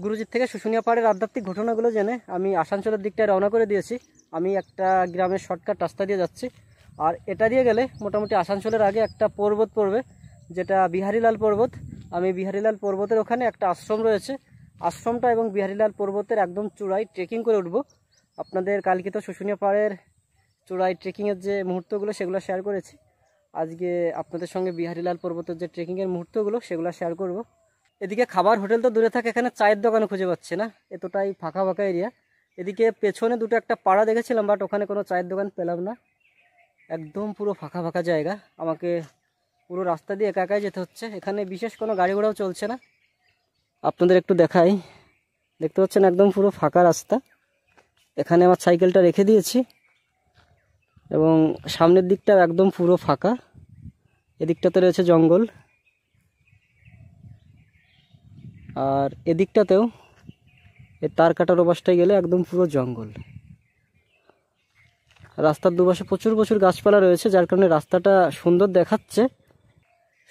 গুরুজির থেকে শুশুনিয়া পাহাড়ের আধ্যাত্মিক ঘটনাগুলো জেনে আমি আসানসোলের দিকটায় রওনা করে দিয়েছি। আমি একটা গ্রামের শর্টকাট রাস্তা দিয়ে যাচ্ছি, আর এটা দিয়ে গেলে মোটামুটি আসানসোলের আগে একটা পর্বত পড়বে, যেটা বিহারীলাল পর্বত। আমি বিহারীলাল পর্বতের ওখানে একটা আশ্রম রয়েছে, আশ্রমটা এবং বিহারীলাল পর্বতের একদম চূড়ায় ট্রেকিং করে উঠবো। আপনাদের কালকে তো শুশুনিয়া পাহাড়ের চূড়ায় ট্রেকিংয়ের যে মুহূর্তগুলো সেগুলো শেয়ার করেছি, আজকে আপনাদের সঙ্গে বিহারীলাল পর্বতের যে ট্রেকিংয়ের মুহূর্তগুলো সেগুলো শেয়ার করব। এদিকে খাবার হোটেল তো দূরে থাকে, এখানে চায়ের দোকানও খুঁজে পাচ্ছি না, এতটাই ফাঁকা ফাঁকা এরিয়া। এদিকে পেছনে দুটো একটা পাড়া দেখেছিলাম, বাট ওখানে কোনো চায়ের দোকান পেলাম না, একদম পুরো ফাঁকা ফাঁকা জায়গা। আমাকে পুরো রাস্তা দিয়ে একা একাই যেতে হচ্ছে, এখানে বিশেষ কোনো গাড়ি ঘোড়াও চলছে না। আপনাদের একটু দেখাই, দেখতে পাচ্ছেন একদম পুরো ফাঁকা রাস্তা। এখানে আমার সাইকেলটা রেখে দিয়েছি এবং সামনের দিকটা একদম পুরো ফাঁকা। এদিকটাতে রয়েছে জঙ্গল, আর এদিকটাতেও এই তার কাটার অবস্থায় গেলে একদম পুরো জঙ্গল। রাস্তার দুপাশে প্রচুর প্রচুর গাছপালা রয়েছে, যার কারণে রাস্তাটা সুন্দর দেখাচ্ছে।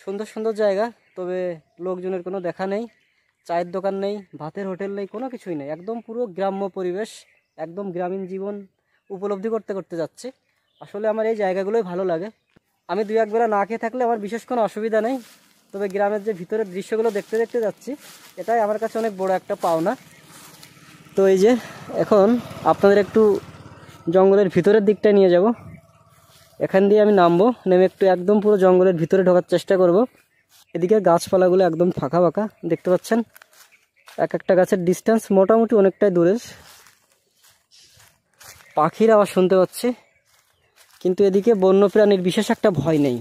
সুন্দর সুন্দর জায়গা, তবে লোকজনের কোনো দেখা নেই, চায়ের দোকান নেই, ভাতের হোটেল নেই, কোনো কিছুই নেই। একদম পুরো গ্রাম্য পরিবেশ, একদম গ্রামীণ জীবন উপলব্ধি করতে করতে যাচ্ছি। আসলে আমার এই জায়গাগুলোই ভালো লাগে। আমি দুই একবেলা না খেয়ে থাকলে আমার বিশেষ কোনো অসুবিধা নেই, তবে গ্রামের যে ভিতরের দৃশ্যগুলো দেখতে দেখতে যাচ্ছি, এটাই আমার কাছে অনেক বড় একটা পাওনা। তো এই যে এখন আপনাদের একটু জঙ্গলের ভিতরের দিকটায় নিয়ে যাব। এখান দিয়ে আমি নামবো, নেমে একটু একদম পুরো জঙ্গলের ভিতরে ঢোকার চেষ্টা করব। এদিকে গাছপালাগুলো একদম ফাঁকা ফাঁকা দেখতে পাচ্ছেন, এক একটা গাছের ডিস্টেন্স মোটামুটি অনেকটাই দূরের। পাখির আওয়াজ শুনতে পাচ্ছি, কিন্তু এদিকে বন্যপ্রাণীর বিশেষ একটা ভয় নেই,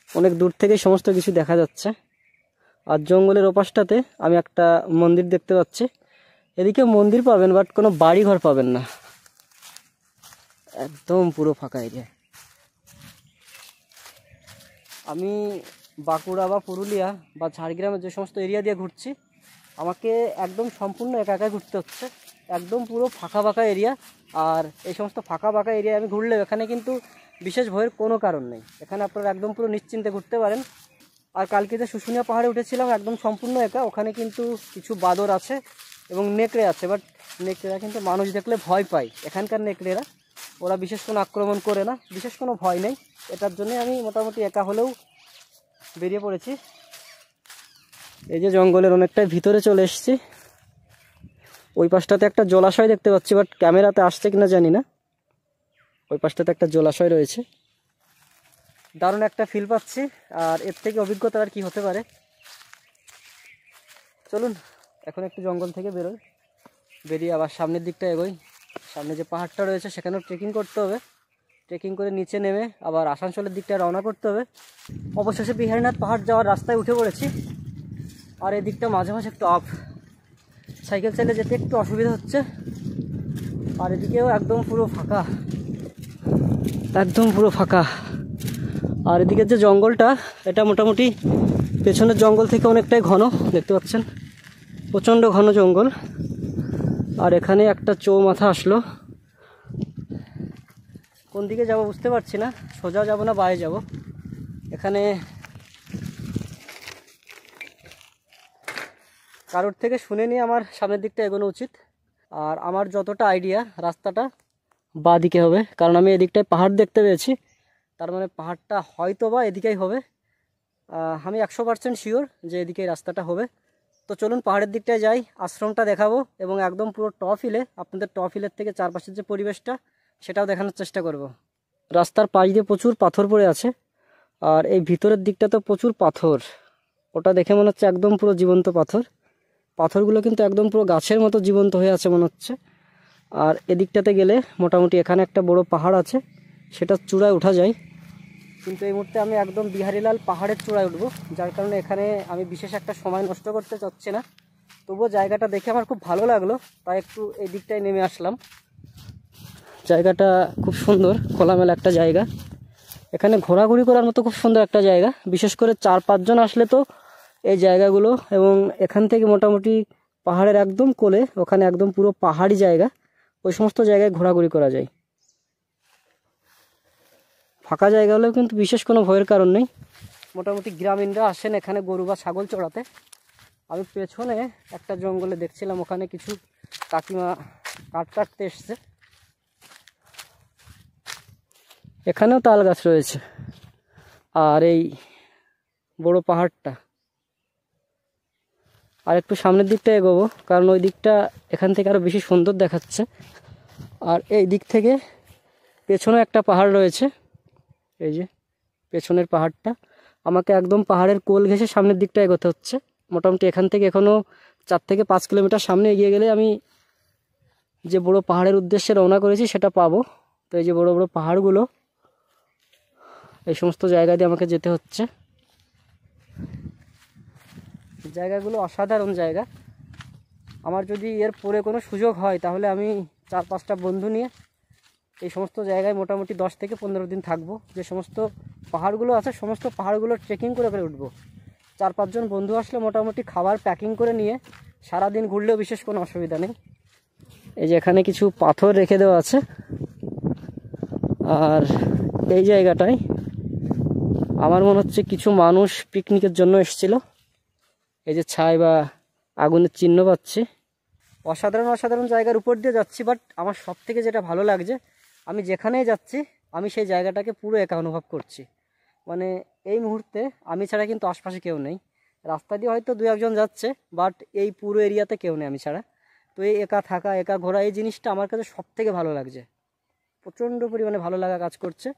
অনেক দূর থেকে সমস্ত কিছু দেখা যাচ্ছে। আর জঙ্গলের ওপাশটাতে আমি একটা মন্দির দেখতে পাচ্ছি। এদিকে মন্দির পাবেন, বাট কোনো বাড়ি ঘর পাবেন না, একদম পুরো ফাঁকা এরিয়া। আমি বাঁকুড়া বা পুরুলিয়া বা ঝাড়গ্রামের যে সমস্ত এরিয়া দিয়ে ঘুরছি, আমাকে একদম সম্পূর্ণ একা একা ঘুরতে হচ্ছে, একদম পুরো ফাঁকা ফাঁকা এরিয়া। আর এই সমস্ত ফাঁকা ফাঁকা এরিয়া আমি ঘুরলেও এখানে কিন্তু বিশেষ ভয়ের কোনো কারণ নেই, এখানে আপনারা একদম পুরো নিশ্চিন্তে ঘুরতে পারেন। আর কালকে যে শুশুনিয়া পাহাড়ে উঠেছিলাম একদম সম্পূর্ণ একা, ওখানে কিন্তু কিছু বাদর আছে এবং নেকড়ে আছে, বাট নেকড়েরা কিন্তু মানুষ দেখলে ভয় পায়। এখানকার নেকড়েরা ওরা বিশেষ কোনো আক্রমণ করে না, বিশেষ কোনো ভয় নেই। এটার জন্য আমি মোটামুটি একা হলেও বেরিয়ে পড়েছি। এই যে জঙ্গলের অনেকটাই ভিতরে চলে এসেছি, ওই পাশটাতে একটা জলাশয় দেখতে পাচ্ছি, বাট ক্যামেরাতে আসছে কিনা জানি না। ওই পাশটাতে একটা জলাশয় রয়েছে, দারুণ একটা ফিল পাচ্ছি। আর এর থেকে অভিজ্ঞতা আর কি হতে পারে। চলুন এখন একটু জঙ্গল থেকে বেরোই, বেরিয়ে আবার সামনের দিকটা এগোই। সামনে যে পাহাড়টা রয়েছে সেখানেও ট্রেকিং করতে হবে, ট্রেকিং করে নিচে নেমে আবার আসানসোলের দিকটায় রওনা করতে হবে। অবশেষে বিহারীনাথ পাহাড় যাওয়ার রাস্তায় উঠে পড়েছি। আর এই দিকটা মাঝে মাঝে একটু আপ, সাইকেল চালিয়ে যেতে একটু অসুবিধা হচ্ছে। আর এদিকেও একদম পুরো ফাঁকা, একদম পুরো ফাঁকা। আর এদিকের যে জঙ্গলটা, এটা মোটামুটি পেছনের জঙ্গল থেকে অনেকটাই ঘন, দেখতে পাচ্ছেন প্রচণ্ড ঘন জঙ্গল। আর এখানে একটা চৌমাথা আসলো, কোন দিকে যাব বুঝতে পারছি না, সোজা যাব না বাইরে যাব। এখানে কারোর থেকে শুনে নিয়ে আমার সামনের দিকটা এগোনো উচিত। আর আমার যতটা আইডিয়া, রাস্তাটা বাঁ দিকে হবে, কারণ আমি এদিকটায় পাহাড় দেখতে পেয়েছি, তার মানে পাহাড়টা হয়তো বা এদিকেই হবে। আমি 100% শিওর যে এদিকেই রাস্তাটা হবে। তো চলুন পাহাড়ের দিকটায় যাই, আশ্রমটা দেখাবো এবং একদম পুরো টপ হিলে আপনাদের টপ হিলের থেকে চারপাশের যে পরিবেশটা সেটাও দেখানোর চেষ্টা করব। রাস্তার পাশ দিয়ে প্রচুর পাথর পড়ে আছে, আর এই ভিতরের দিকটা তো প্রচুর পাথর, ওটা দেখে মনে হচ্ছে একদম পুরো জীবন্ত পাথর। পাথরগুলো কিন্তু একদম পুরো গাছের মতো জীবন্ত হয়ে আছে মনে হচ্ছে। আর এদিকটাতে গেলে মোটামুটি এখানে একটা বড় পাহাড় আছে, সেটা চূড়ায় ওঠা যায়, কিন্তু এই মুহূর্তে আমি একদম বিহারীলাল পাহাড়ের চূড়ায় উঠবো, যার কারণে এখানে আমি বিশেষ একটা সময় নষ্ট করতে চাচ্ছি না। তবুও জায়গাটা দেখে আমার খুব ভালো লাগলো, তাই একটু এই দিকটায় নেমে আসলাম। জায়গাটা খুব সুন্দর, খোলামেলা একটা জায়গা, এখানে ঘোরাঘুরি করার মতো খুব সুন্দর একটা জায়গা। বিশেষ করে 4-5 জন আসলে তো এই জায়গাগুলো, এবং এখান থেকে মোটামুটি পাহাড়ের একদম কোলে, ওখানে একদম পুরো পাহাড়ি জায়গা, ওই সমস্ত জায়গায় ঘোরাঘুরি করা যায়। ফাঁকা জায়গা হলেও কিন্তু বিশেষ কোনো ভয়ের কারণ নেই। মোটামুটি গ্রামীণরা আসেন এখানে গরু বা ছাগল চড়াতে, আমি পেছনে একটা জঙ্গলে দেখছিলাম, ওখানে কিছু কাকিমা কাঠ কাটতে এসছে। এখানেও তাল গাছ রয়েছে। আর এই বড় পাহাড়টা, আর একটু সামনের দিকটা এগোবো, কারণ ওই দিকটা এখান থেকে আরও বেশি সুন্দর দেখাচ্ছে। আর এই দিক থেকে পেছনে একটা পাহাড় রয়েছে, এই যে পেছনের পাহাড়টা। আমাকে একদম পাহাড়ের কোল ঘেঁষে সামনের দিকটা এগোতে হচ্ছে। মোটামুটি এখান থেকে এখনও 4 থেকে 5 কিলোমিটার সামনে এগিয়ে গেলে আমি যে বড় পাহাড়ের উদ্দেশ্যে রওনা করেছি সেটা পাবো। তো এই যে বড় বড় পাহাড়গুলো, এই সমস্ত জায়গা দিয়ে আমাকে যেতে হচ্ছে। জায়গাগুলো অসাধারণ জায়গা। আমার যদি এর পরে কোনো সুযোগ হয় তাহলে আমি 4-5টা বন্ধু নিয়ে এই সমস্ত জায়গায় মোটামুটি 10 থেকে 15 দিন থাকবো। যে সমস্ত পাহাড়গুলো আছে সমস্ত পাহাড়গুলো ট্রেকিং করে করে উঠবো। 4-5 জন বন্ধু আসলে মোটামুটি খাবার প্যাকিং করে নিয়ে সারাদিন ঘুরলেও বিশেষ কোনো অসুবিধা নেই। এই যে এখানে কিছু পাথর রেখে দেওয়া আছে। আর এই জায়গাটায় আমার মনে হচ্ছে কিছু মানুষ পিকনিকের জন্য এসেছিল। এই যে ছাই বা আগুনের চিহ্ন পাচ্ছি। অসাধারণ অসাধারণ জায়গার উপর দিয়ে যাচ্ছি, বাট আমার সব থেকে যেটা ভালো লাগছে, আমি যেখানেই যাচ্ছি আমি সেই জায়গাটাকে পুরো একা অনুভব করছি। মানে এই মুহূর্তে আমি ছাড়া কিন্তু আশপাশে কেউ নেই। রাস্তা দিয়ে হয়তো 2-1 জন যাচ্ছে, বাট এই পুরো এরিয়াতে কেউ নেই আমি ছাড়া। তো এই একা থাকা, একা ঘোরা, এই জিনিসটা আমার কাছে সব থেকে ভালো লাগছে। প্রচণ্ড পরিমাণে ভালো লাগা কাজ করছে।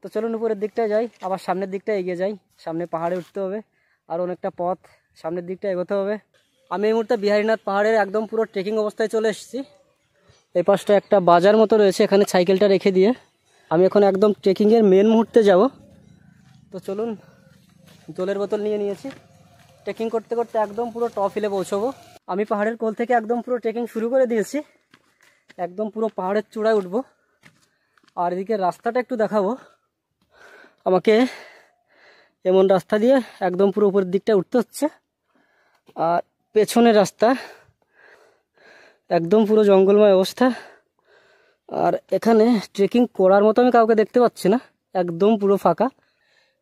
তো চলুন উপরের দিকটায় যাই, আবার সামনের দিকটা এগিয়ে যাই। সামনে পাহাড়ে উঠতে হবে, আর অনেকটা পথ সামনের দিকটা এগোতে হবে। আমি এই মুহূর্তে বিহারীনাথ পাহাড়ের একদম পুরো ট্রেকিং অবস্থায় চলে এসেছি। এই পাশটা একটা বাজার মতো রয়েছে, এখানে সাইকেলটা রেখে দিয়ে আমি এখন একদম ট্রেকিংয়ের মেন মুহূর্তে যাব। তো চলুন, জলের বোতল নিয়ে নিয়েছি। ট্রেকিং করতে করতে একদম পুরো টপ হিলে পৌঁছবো। আমি পাহাড়ের কোল থেকে একদম পুরো ট্রেকিং শুরু করে দিয়েছি। একদম পুরো পাহাড়ের চূড়ায় উঠবো। আর এদিকে রাস্তাটা একটু দেখাবো। আমাকে এমন রাস্তা দিয়ে একদম পুরো উপরের দিকটা উঠতে হচ্ছে। আর পেছনের রাস্তা একদম পুরো জঙ্গলময় অবস্থা। আর এখানে ট্রেকিং করার মতো আমি কাউকে দেখতে পাচ্ছি না, একদম পুরো ফাঁকা।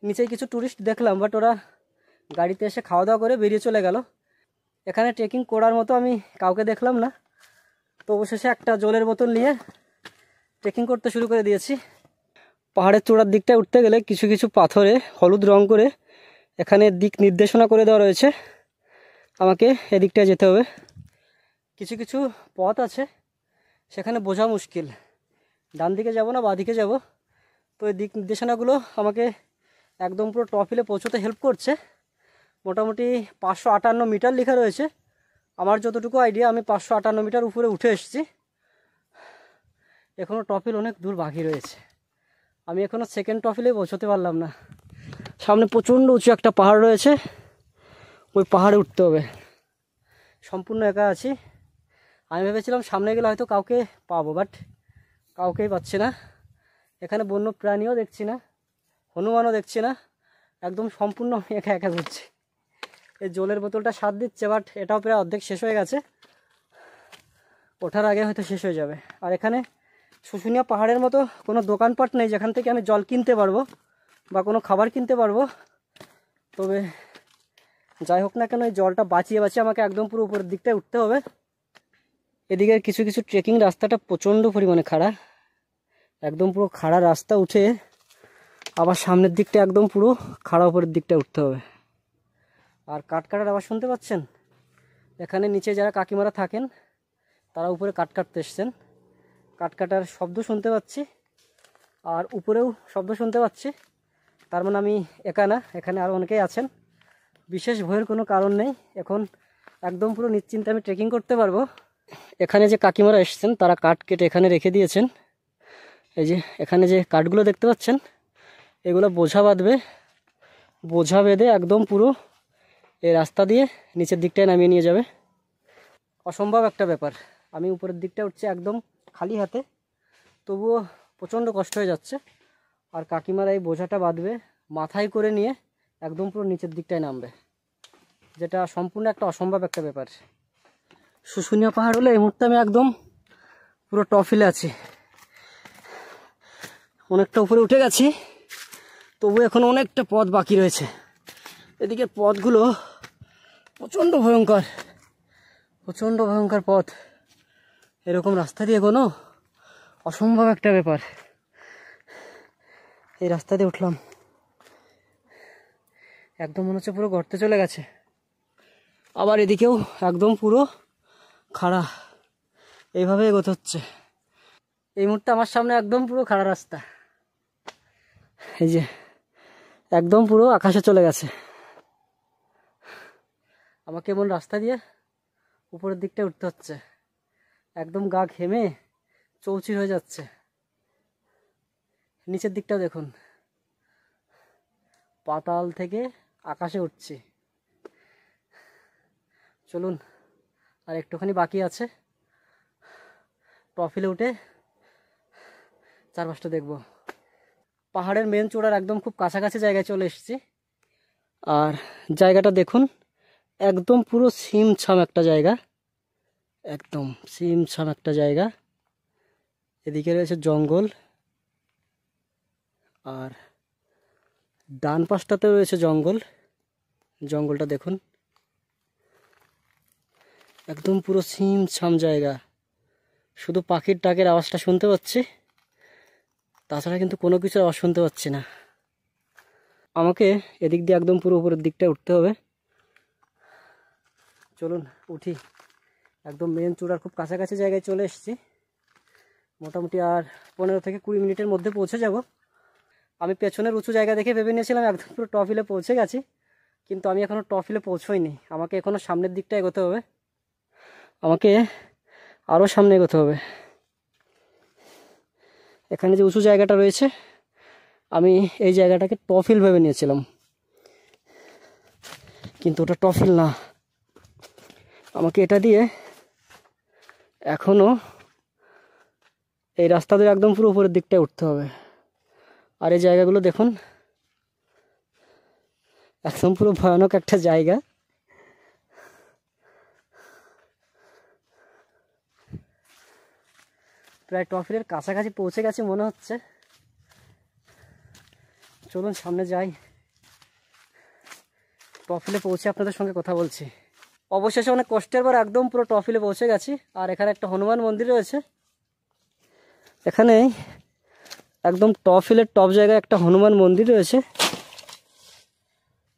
নিচে কিছু ট্যুরিস্ট দেখলাম, বাট ওরা গাড়িতে এসে খাওয়া দাওয়া করে বেরিয়ে চলে গেল। এখানে ট্রেকিং করার মতো আমি কাউকে দেখলাম না। তো অবশেষে একটা জলের বোতল নিয়ে ট্রেকিং করতে শুরু করে দিয়েছি। পাহাড়ের চূড়ার দিকটায় উঠতে গেলে কিছু কিছু পাথরে হলুদ রং করে এখানে দিক নির্দেশনা করে দেওয়া রয়েছে। আমাকে এদিকটায় যেতে হবে। কিছু কিছু পথ আছে সেখানে বোঝা মুশকিল, ডান দিকে যাব না বাঁ দিকে যাব। তো এই দিক নির্দেশনাগুলো আমাকে একদম পুরো টপ হিলে পৌঁছতে হেল্প করছে। মোটামুটি 558 মিটার লেখা রয়েছে। আমার যতটুকু আইডিয়া, আমি 558 মিটার উপরে উঠে এসেছি। এখনও টপ হিল অনেক দূর বাকি রয়েছে। আমি এখনও সেকেন্ড টপ হিলে পৌঁছতে পারলাম না। সামনে প্রচণ্ড উঁচু একটা পাহাড় রয়েছে, ওই পাহাড়ে উঠতে হবে। সম্পূর্ণ একা আছি। আমি ভেবেছিলাম সামনে গেলে হয়তো কাউকে পাবো, বাট কাউকেই পাচ্ছি না। এখানে বন্য প্রাণীও দেখছি না, হনুমানও দেখছি না। একদম সম্পূর্ণ একা একা ঘুরছি। এই জলের বোতলটা স্বাদ দিচ্ছে, বাট এটাও প্রায় অর্ধেক শেষ হয়ে গেছে। ওঠার আগে হয়তো শেষ হয়ে যাবে। আর এখানে শুশুনিয়া পাহাড়ের মতো কোনো দোকানপাট নেই যেখান থেকে আমি জল কিনতে পারবো বা কোনো খাবার কিনতে পারবো। তবে যাই হোক না কেন, এই জলটা বাঁচিয়ে বাঁচিয়ে আমাকে একদম পুরো উপরের দিকটায় উঠতে হবে। এদিকে কিছু কিছু ট্রেকিং রাস্তাটা প্রচণ্ড পরিমাণে খাড়া, একদম পুরো খাড়া রাস্তা উঠে আবার সামনের দিকটা একদম পুরো খাড়া উপরের দিকটা উঠতে হবে। আর কাঠ কাটার আবার শুনতে পাচ্ছেন? এখানে নিচে যারা কাকিমারা থাকেন তারা উপরে কাঠ কাটতে এসছেন। কাঠ কাটার শব্দ শুনতে পাচ্ছি, আর উপরেও শব্দ শুনতে পাচ্ছি। তার মানে আমি একা না, এখানে আরও অনেকেই আছেন। বিশেষ ভয়ের কোনো কারণ নেই। এখন একদম পুরো নিশ্চিন্তে আমি ট্রেকিং করতে পারবো। এখানে যে কাকিমারা এসছেন তারা কাঠ কেটে এখানে রেখে দিয়েছেন। এই যে এখানে যে কাঠগুলো দেখতে পাচ্ছেন, এগুলো বোঝা বাঁধবে। বোঝা বেঁধে একদম পুরো এই রাস্তা দিয়ে নিচের দিকটায় নামিয়ে নিয়ে যাবে। অসম্ভব একটা ব্যাপার। আমি উপরের দিকটা উঠছি একদম খালি হাতে, তবুও প্রচণ্ড কষ্ট হয়ে যাচ্ছে। আর কাকিমারা এই বোঝাটা বাঁধবে, মাথায় করে নিয়ে একদম পুরো নিচের দিকটায় নামবে, যেটা সম্পূর্ণ একটা অসম্ভব একটা ব্যাপার। শুশুনিয়া পাহাড় হলে এই মুহূর্তে আমি একদম পুরো টপ হিলে আছি। অনেকটা উপরে উঠে গেছি, তবু এখন অনেকটা পথ বাকি রয়েছে। এদিকে পথগুলো প্রচণ্ড ভয়ঙ্কর, প্রচণ্ড ভয়ঙ্কর পথ। এরকম রাস্তা দিয়ে কোনো অসম্ভব একটা ব্যাপার। এই রাস্তা দিয়ে উঠলাম, একদম মনে হচ্ছে পুরো গর্তে চলে গেছে। আবার এদিকেও একদম পুরো খাড়া, এইভাবে এগোতে হচ্ছে। এই মুহূর্তে আমার সামনে একদম পুরো খাড়া রাস্তা, এই যে একদম পুরো আকাশে চলে গেছে। আমাকে এমন রাস্তা দিয়ে উপরের দিকটা উঠতে হচ্ছে, একদম গা ঘেমে চৌচির হয়ে যাচ্ছে। নিচের দিকটাও দেখুন, পাতাল থেকে আকাশে উঠছি। চলুন, আর একটুখানি বাকি আছে, প্রফিলে উঠে চারপাশটা দেখব। পাহাড়ের মেন চূড়ার একদম খুব কাছাকাছি জায়গায় চলে এসেছি। আর জায়গাটা দেখুন, একদম পুরো ছিমছাম একটা জায়গা, একদম ছিমছাম একটা জায়গা। এদিকে রয়েছে জঙ্গল, আর ডান পাশটাতে রয়েছে জঙ্গল। জঙ্গলটা দেখুন, একদম পুরো ছিমছাম জায়গা। শুধু পাখির ডাকের আওয়াজটা শুনতে পাচ্ছি, তাছাড়া কিন্তু কোনো কিছুর আওয়াজ শুনতে পাচ্ছি না। আমাকে এদিক দিয়ে একদম পুরো উপরের দিকটায় উঠতে হবে। চলুন উঠি, একদম মেন চূড়ার খুব কাছাকাছি জায়গায় চলে এসেছি। মোটামুটি আর 15 থেকে 20 মিনিটের মধ্যে পৌঁছে যাব। আমি পেছনের উঁচু জায়গা দেখে ভেবে নিয়েছিলাম একদম পুরো টপ হিলে পৌঁছে গেছি, কিন্তু আমি এখনও টপ হিলে পৌঁছোইনি। আমাকে এখনও সামনের দিকটা এগোতে হবে, আমাকে আরও সামনে এগোতে হবে। এখানে যে উঁচু জায়গাটা রয়েছে, আমি এই জায়গাটাকে টপ হিল ভেবে নিয়েছিলাম, কিন্তু ওটা টপ হিল না। আমাকে এটা দিয়ে এখনও এই রাস্তা দিয়ে একদম পুরো উপরের দিকটায় উঠতে হবে। আর এই জায়গাগুলো দেখুন, একদম পুরো ভয়ানক একটা জায়গা। প্রায় টপ হিলের কাছাকাছি পৌঁছে গেছি মনে হচ্ছে। চলুন সামনে যাই, টপ হিলে পৌঁছে আপনাদের সঙ্গে কথা বলছি। অবশেষে অনেক কষ্টের পর একদম পুরো টপ হিলে পৌঁছে গেছি। আর এখানে একটা হনুমান মন্দির রয়েছে। এখানে একদম টপ হিলের টপ জায়গায় একটা হনুমান মন্দির রয়েছে,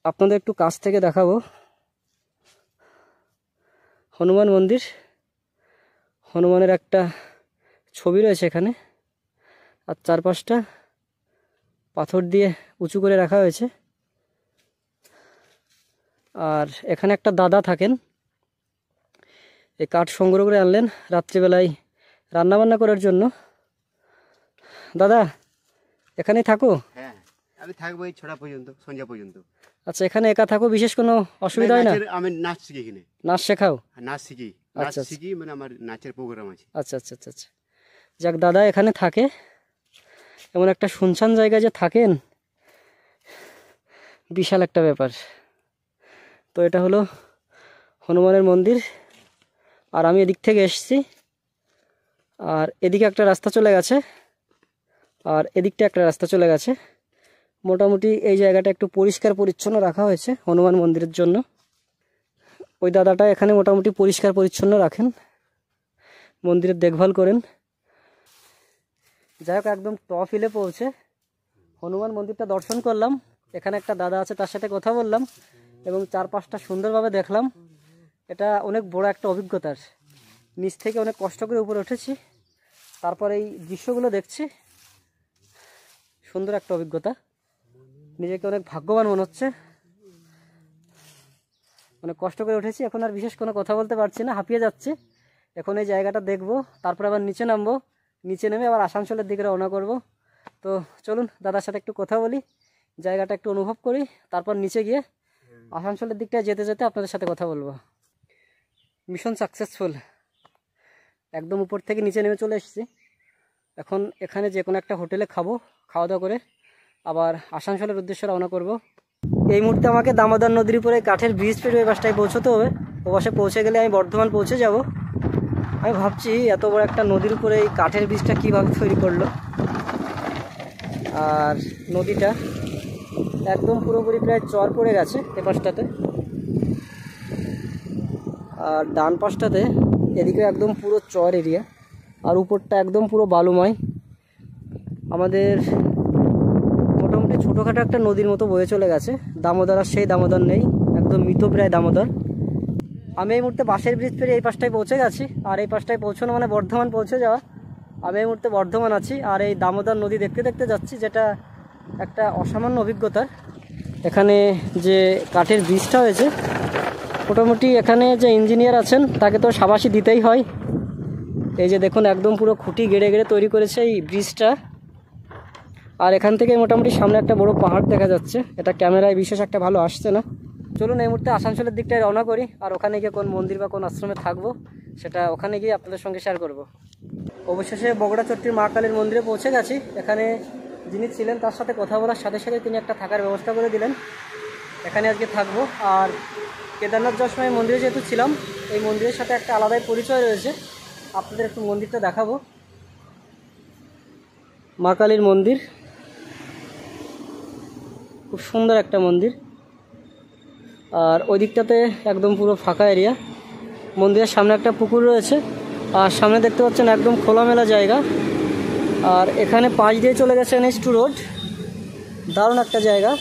আপনাদের একটু কাছ থেকে দেখাবো। হনুমান মন্দির, হনুমানের একটা ছবি রয়েছে এখানে, আর চারপাশটা পাথর দিয়ে উঁচু করে রাখা হয়েছে। আর এখানে একটা দাদা থাকেন, এই কাঠ সংগ্রহ করে আনলেন রাত্রিবেলায় রান্নাবান্না করার জন্য। দাদা এখানেই থাকো? হ্যাঁ, আমি থাকবো এই 6টা পর্যন্ত, সন্ধ্যা পর্যন্ত। আচ্ছা, এখানে একা থাকো, বিশেষ কোনো অসুবিধা হয় না? আমি নাচ শিখি এখানে। নাচ শেখাও? নাচ শিখি, আচ্ছা নাচ শিখি, মানে আমার নাচের প্রোগ্রাম আছে। আচ্ছা আচ্ছা আচ্ছা আচ্ছা। যাক, দাদা এখানে থাকে, এমন একটা শুনশান জায়গায় যে থাকেন, বিশাল একটা ব্যাপার। তো এটা হলো হনুমানের মন্দির, আর আমি এদিক থেকে এসেছি। আর এদিকে একটা রাস্তা চলে গেছে, আর এদিকটা একটা রাস্তা চলে গেছে। মোটামুটি এই জায়গাটা একটু পরিষ্কার পরিচ্ছন্ন রাখা হয়েছে হনুমান মন্দিরের জন্য। ওই দাদাটা এখানে মোটামুটি পরিষ্কার পরিচ্ছন্ন রাখেন, মন্দিরের দেখভাল করেন। যাই হোক, একদম টপ হিলে পৌঁছে হনুমান মন্দিরটা দর্শন করলাম। এখানে একটা দাদা আছে, তার সাথে কথা বললাম এবং চারপাশটা সুন্দরভাবে দেখলাম। এটা অনেক বড় একটা অভিজ্ঞতার। নিচ থেকে অনেক কষ্ট করে উপরে উঠেছি, তারপর এই দৃশ্যগুলো দেখছি। সুন্দর একটা অভিজ্ঞতা, নিজেকে অনেক ভাগ্যবান মনে হচ্ছে। অনেক কষ্ট করে উঠেছি, এখন আর বিশেষ কোনো কথা বলতে পারছি না, হাঁপিয়ে যাচ্ছি। এখন এই জায়গাটা দেখবো, তারপর আবার নিচে নামবো, নিচে নেমে আবার আসানসোলের দিকে রওনা করব। তো চলুন দাদার সাথে একটু কথা বলি, জায়গাটা একটু অনুভব করি, তারপর নিচে গিয়ে আসানসোলের দিকটায় যেতে যেতে আপনাদের সাথে কথা বলবো। মিশন সাকসেসফুল, একদম উপর থেকে নিচে নেমে চলে এসেছি। এখন এখানে যে কোনো একটা হোটেলে খাবো, খাওয়া দাওয়া করে আবার আসানসোলের উদ্দেশ্যে রওনা করব। এই মুহূর্তে আমাকে দামোদর নদীর উপরে কাঠের ব্রিজ পেরিয়ে ওই বাসটায় পৌঁছতে হবে। ও বাসে পৌঁছে গেলে আমি বর্ধমান পৌঁছে যাব। আমি ভাবছি এত বড় একটা নদীর উপরে এই কাঠের ব্রিজটা কীভাবে তৈরি করলো। আর নদীটা একদম পুরোপুরি প্রায় চর পড়ে গেছে এ পাশটাতে। আর ডান পাশটাতে এদিকে একদম পুরো চর এরিয়া, আর উপরটা একদম পুরো বালুময়। আমাদের মোটামুটি ছোটোখাটো একটা নদীর মতো বয়ে চলে গেছে। দামোদর আর সেই দামোদর নেই, একদম মৃতপ্রায় দামোদর। আমি এই মুহূর্তে বাঁশের ব্রিজ পেরিয়ে এই পাশটায় পৌঁছে গেছি, আর এই পাশটায় পৌঁছানো মানে বর্ধমান পৌঁছে যাওয়া। আমি এই মুহূর্তে বর্ধমান আছি, আর এই দামোদর নদী দেখতে দেখতে যাচ্ছি, যেটা একটা অসামান্য অভিজ্ঞতার। এখানে যে কাঠের ব্রিজটা হয়েছে, মোটামুটি এখানে যে ইঞ্জিনিয়ার আছেন তাকে তো সাবাসি দিতেই হয়। এই যে দেখুন, একদম পুরো খুঁটি গেড়ে গেড়ে তৈরি করেছে এই ব্রিজটা। আর এখান থেকে মোটামুটি সামনে একটা বড় পাহাড় দেখা যাচ্ছে। এটা ক্যামেরায় বিশেষ একটা ভালো আসছে না। চলুন এই মুহূর্তে আসানসোলের দিকটায় রওনা করি, আর ওখানে গিয়ে কোন মন্দির বা কোন আশ্রমে থাকবো সেটা ওখানে গিয়ে আপনাদের সঙ্গে শেয়ার করব। অবশেষে বগুড়া চট্টির মা কালীর মন্দিরে পৌঁছে গেছি। এখানে যিনি ছিলেন তার সাথে কথা বলার সাথে সাথে তিনি একটা থাকার ব্যবস্থা করে দিলেন। এখানে আজকে থাকবো। আর কেদারনাথ যাওয়ার সময় মন্দিরে যেহেতু ছিলাম, এই মন্দিরের সাথে একটা আলাদাই পরিচয় রয়েছে। আপনাদের একটু মন্দিরটা দেখাবো। মা কালীর মন্দির, খুব সুন্দর একটা মন্দির। আর ওই দিকটাতে একদম পুরো ফাঁকা এরিয়া। মন্দিরের সামনে একটা পুকুর রয়েছে, আর সামনে দেখতে পাচ্ছেন একদম খোলামেলা জায়গা। আর এখানে পাশ দিয়ে চলে গেছে NH2 রোড, দারুণ একটা জায়গা।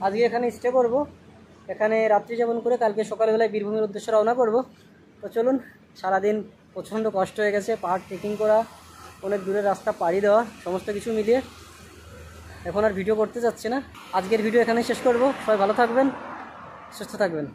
আজকে এখানে স্টে করব, এখানে রাত্রি যাপন করে কালকে সকালবেলায় বীরভূমের উদ্দেশ্যে রওনা করব। তো চলুন, সারাদিন প্রচণ্ড কষ্ট হয়ে গেছে, পাহাড় ট্রেকিং করা, অনেক দূরের রাস্তা পাড়ি দেওয়া, সমস্ত কিছু মিলিয়ে এখন আর ভিডিও করতে যাচ্ছি না। আজকের ভিডিও এখানেই শেষ করব। সবাই ভালো থাকবেন, সুস্থ থাকবেন।